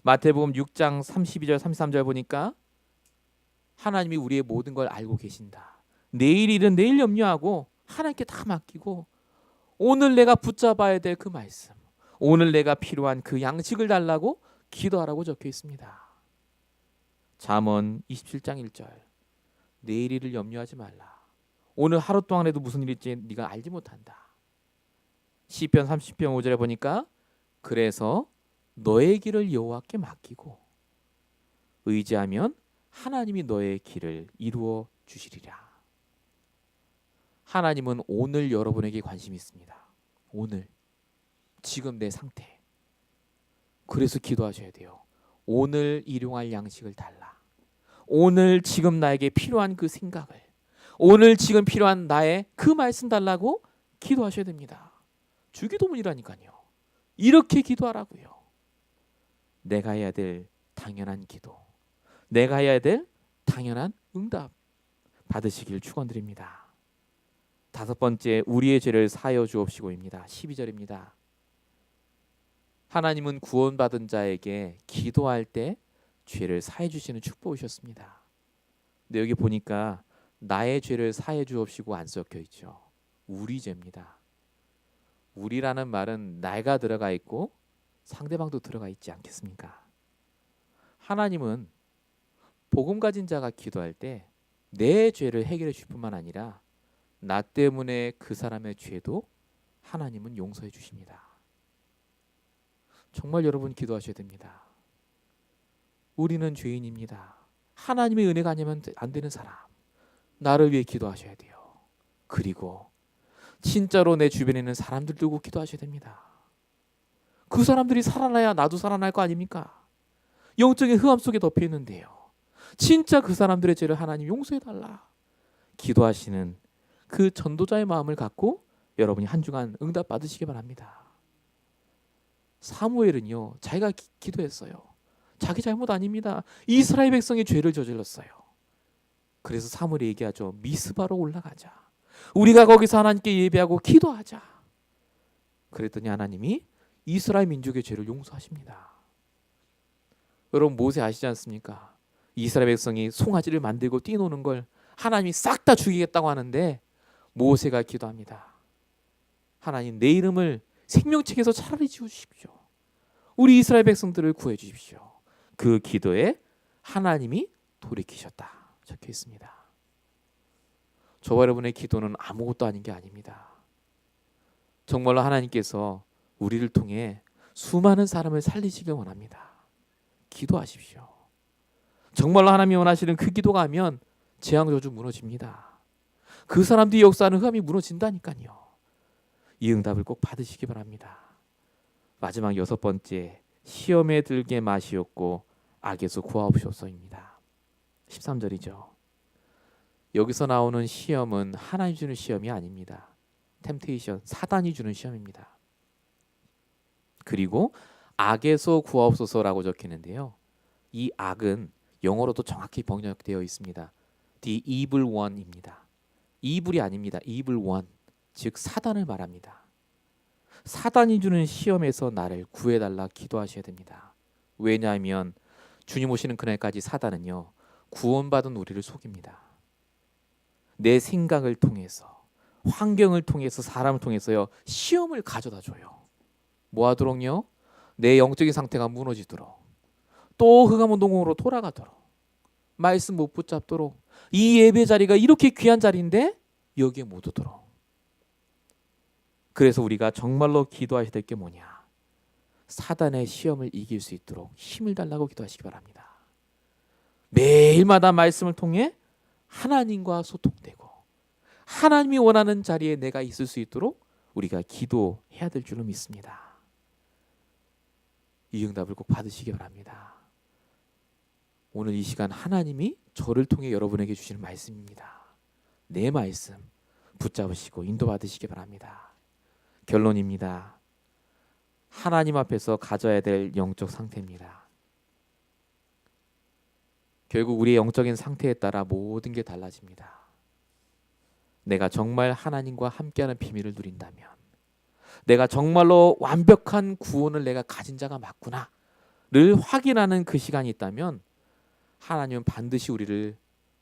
Speaker 1: 마태복음 6장 32절 33절 보니까 하나님이 우리의 모든 걸 알고 계신다. 내일 일은 내일 염려하고 하나님께 다 맡기고 오늘 내가 붙잡아야 될 그 말씀, 오늘 내가 필요한 그 양식을 달라고 기도하라고 적혀 있습니다. 잠언 27장 1절 내일 일을 염려하지 말라. 오늘 하루 동안에도 무슨 일일지 네가 알지 못한다. 시편 30편 5절에 보니까 그래서 너의 길을 여호와께 맡기고 의지하면 하나님이 너의 길을 이루어 주시리라. 하나님은 오늘 여러분에게 관심이 있습니다. 오늘 지금 내 상태. 그래서 기도하셔야 돼요. 오늘 일용할 양식을 달라. 오늘 지금 나에게 필요한 그 생각을, 오늘 지금 필요한 나의 그 말씀 달라고 기도하셔야 됩니다. 주기도문이라니까요. 이렇게 기도하라고요. 내가 해야 될 당연한 기도, 내가 해야 될 당연한 응답 받으시길 축원드립니다. 다섯 번째, 우리의 죄를 사하여 주옵시고입니다. 12절입니다. 하나님은 구원받은 자에게 기도할 때 죄를 사해 주시는 축복이셨습니다. 근데 여기 보니까 나의 죄를 사해 주옵시고 안 섞여 있죠. 우리 죄입니다. 우리라는 말은 내가 들어가 있고 상대방도 들어가 있지 않겠습니까? 하나님은 복음 가진 자가 기도할 때 내 죄를 해결해 줄 뿐만 아니라 나 때문에 그 사람의 죄도 하나님은 용서해 주십니다. 정말 여러분 기도하셔야 됩니다. 우리는 죄인입니다. 하나님의 은혜가 아니면 안 되는 사람, 나를 위해 기도하셔야 돼요. 그리고 진짜로 내 주변에 있는 사람들 두고 기도하셔야 됩니다. 그 사람들이 살아나야 나도 살아날 거 아닙니까? 영적인 흑암 속에 덮여 있는데요. 진짜 그 사람들의 죄를 하나님 용서해 달라 기도하시는 그 전도자의 마음을 갖고 여러분이 한 주간 응답 받으시기 바랍니다. 사무엘은요, 자기가 기도했어요. 자기 잘못 아닙니다. 이스라엘 백성이 죄를 저질렀어요. 그래서 사무엘이 얘기하죠. 미스바로 올라가자. 우리가 거기서 하나님께 예배하고 기도하자. 그랬더니 하나님이 이스라엘 민족의 죄를 용서하십니다. 여러분 모세 아시지 않습니까? 이스라엘 백성이 송아지를 만들고 뛰노는 걸 하나님이 싹 다 죽이겠다고 하는데 모세가 기도합니다. 하나님 내 이름을 생명책에서 차라리 지우십시오. 우리 이스라엘 백성들을 구해 주십시오. 그 기도에 하나님이 돌이키셨다 적혀 있습니다. 저와 여러분의 기도는 아무것도 아닌 게 아닙니다. 정말로 하나님께서 우리를 통해 수많은 사람을 살리시길 원합니다. 기도하십시오. 정말로 하나님이 원하시는 그 기도가 하면 재앙 저주 무너집니다. 그 사람들이 역사하는 흑암이 무너진다니까요. 이 응답을 꼭 받으시기 바랍니다. 마지막 6번째, 시험에 들게 마시옵고 악에서 구하옵소서입니다. 13절이죠. 여기서 나오는 시험은 하나님 주는 시험이 아닙니다. 템테이션, 사단이 주는 시험입니다. 그리고 악에서 구하옵소서라고 적히는데요. 이 악은 영어로도 정확히 번역되어 있습니다. The evil one입니다. 이불이 아닙니다. evil one, 즉 사단을 말합니다. 사단이 주는 시험에서 나를 구해달라 기도하셔야 됩니다. 왜냐하면 주님 오시는 그날까지 사단은요, 구원받은 우리를 속입니다. 내 생각을 통해서, 환경을 통해서, 사람을 통해서요, 시험을 가져다 줘요. 뭐 하도록요? 내 영적인 상태가 무너지도록, 또 흑암운동으로 돌아가도록, 말씀 못 붙잡도록, 이 예배 자리가 이렇게 귀한 자리인데 여기에 못 오도록. 그래서 우리가 정말로 기도하셔야 될 게 뭐냐? 사단의 시험을 이길 수 있도록 힘을 달라고 기도하시기 바랍니다. 매일마다 말씀을 통해 하나님과 소통되고 하나님이 원하는 자리에 내가 있을 수 있도록 우리가 기도해야 될 줄로 믿습니다. 이 응답을 꼭 받으시기 바랍니다. 오늘 이 시간 하나님이 저를 통해 여러분에게 주시는 말씀입니다. 내 말씀 붙잡으시고 인도받으시기 바랍니다. 결론입니다. 하나님 앞에서 가져야 될 영적 상태입니다. 결국 우리의 영적인 상태에 따라 모든 게 달라집니다. 내가 정말 하나님과 함께하는 비밀을 누린다면, 내가 정말로 완벽한 구원을 내가 가진 자가 맞구나를 확인하는 그 시간이 있다면 하나님은 반드시 우리를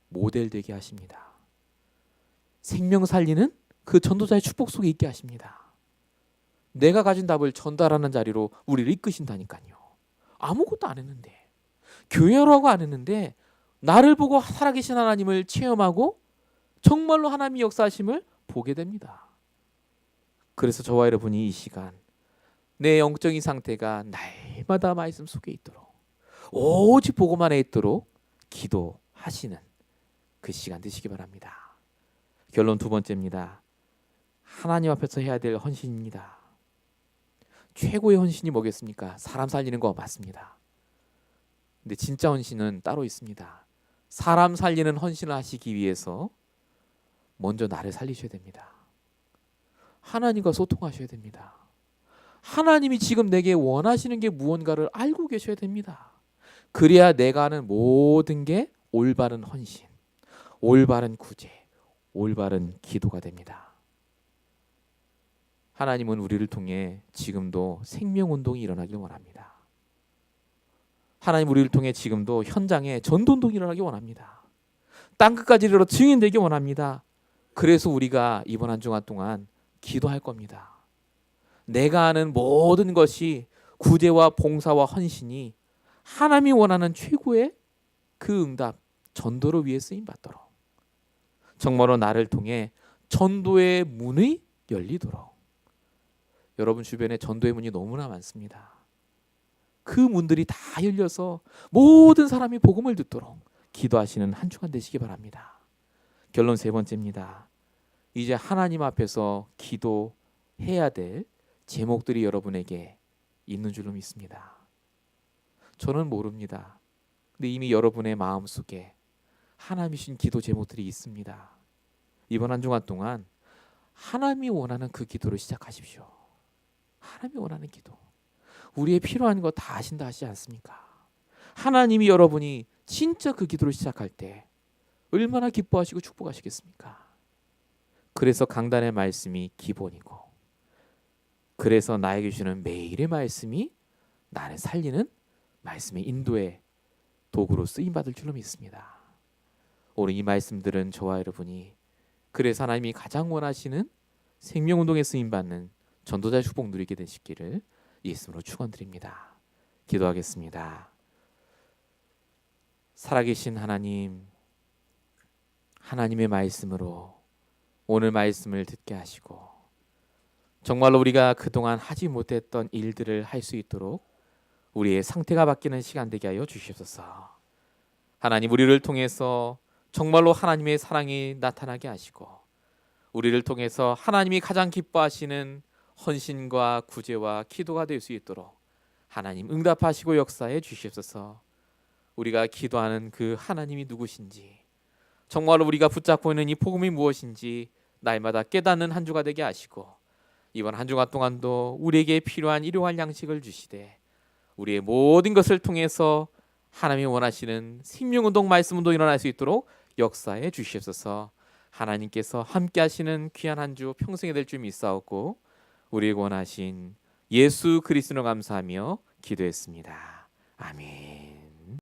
Speaker 1: 모델되게 하십니다. 생명 살리는 그 전도자의 축복 속에 있게 하십니다. 내가 가진 답을 전달하는 자리로 우리를 이끄신다니까요. 아무것도 안 했는데, 교회라고 안 했는데 나를 보고 살아계신 하나님을 체험하고 정말로 하나님의 역사하심을 보게 됩니다. 그래서 저와 여러분이 이 시간 내 영적인 상태가 날마다 말씀 속에 있도록, 오직 보고만 해 있도록 기도하시는 그 시간 되시기 바랍니다. 결론 두 번째입니다. 하나님 앞에서 해야 될 헌신입니다. 최고의 헌신이 뭐겠습니까? 사람 살리는 거 맞습니다. 근데 진짜 헌신은 따로 있습니다. 사람 살리는 헌신을 하시기 위해서 먼저 나를 살리셔야 됩니다. 하나님과 소통하셔야 됩니다. 하나님이 지금 내게 원하시는 게 무언가를 알고 계셔야 됩니다. 그래야 내가 하는 모든 게 올바른 헌신, 올바른 구제, 올바른 기도가 됩니다. 하나님은 우리를 통해 지금도 생명운동이 일어나길 원합니다. 하나님 우리를 통해 지금도 현장에 전도운동이 일어나길 원합니다. 땅끝까지 이르러 증인되길 원합니다. 그래서 우리가 이번 한 주간 동안 기도할 겁니다. 내가 하는 모든 것이 구제와 봉사와 헌신이 하나님이 원하는 최고의 그 응답, 전도를 위해 쓰임 받도록, 정말로 나를 통해 전도의 문이 열리도록. 여러분 주변에 전도의 문이 너무나 많습니다. 그 문들이 다 열려서 모든 사람이 복음을 듣도록 기도하시는 한 주간 되시기 바랍니다. 결론 세 번째입니다. 이제 하나님 앞에서 기도해야 될 제목들이 여러분에게 있는 줄로 믿습니다. 저는 모릅니다. 근데 이미 여러분의 마음속에 하나님이 주신 기도 제목들이 있습니다. 이번 한 주간 동안 하나님이 원하는 그 기도를 시작하십시오. 하나님이 원하는 기도. 우리의 필요한 거 다 아신다 하시지 않습니까? 하나님이 여러분이 진짜 그 기도를 시작할 때 얼마나 기뻐하시고 축복하시겠습니까? 그래서 강단의 말씀이 기본이고, 그래서 나에게 주는 매일의 말씀이 나를 살리는 말씀의 인도의 도구로 쓰임받을 줄로 믿습니다. 오늘 이 말씀들은 저와 여러분이 그래서 하나님이 가장 원하시는 생명운동에 쓰임받는 전도자의 축복 누리게 되시기를 예수님으로 축원드립니다. 기도하겠습니다. 살아계신 하나님, 하나님의 말씀으로 오늘 말씀을 듣게 하시고, 정말로 우리가 그동안 하지 못했던 일들을 할 수 있도록 우리의 상태가 바뀌는 시간 되게 하여 주시옵소서. 하나님, 우리를 통해서 정말로 하나님의 사랑이 나타나게 하시고, 우리를 통해서 하나님이 가장 기뻐하시는 헌신과 구제와 기도가 될 수 있도록 하나님 응답하시고 역사해 주시옵소서. 우리가 기도하는 그 하나님이 누구신지, 정말로 우리가 붙잡고 있는 이 복음이 무엇인지 날마다 깨닫는 한 주가 되게 하시고, 이번 한 주간 동안도 우리에게 필요한 일용할 양식을 주시되 우리의 모든 것을 통해서 하나님이 원하시는 생명운동 말씀운동 일어날 수 있도록 역사해 주시옵소서. 하나님께서 함께 하시는 귀한 한 주 평생에 될 줄 믿사옵고 우리에게 원하신 예수 그리스도로 감사하며 기도했습니다. 아멘.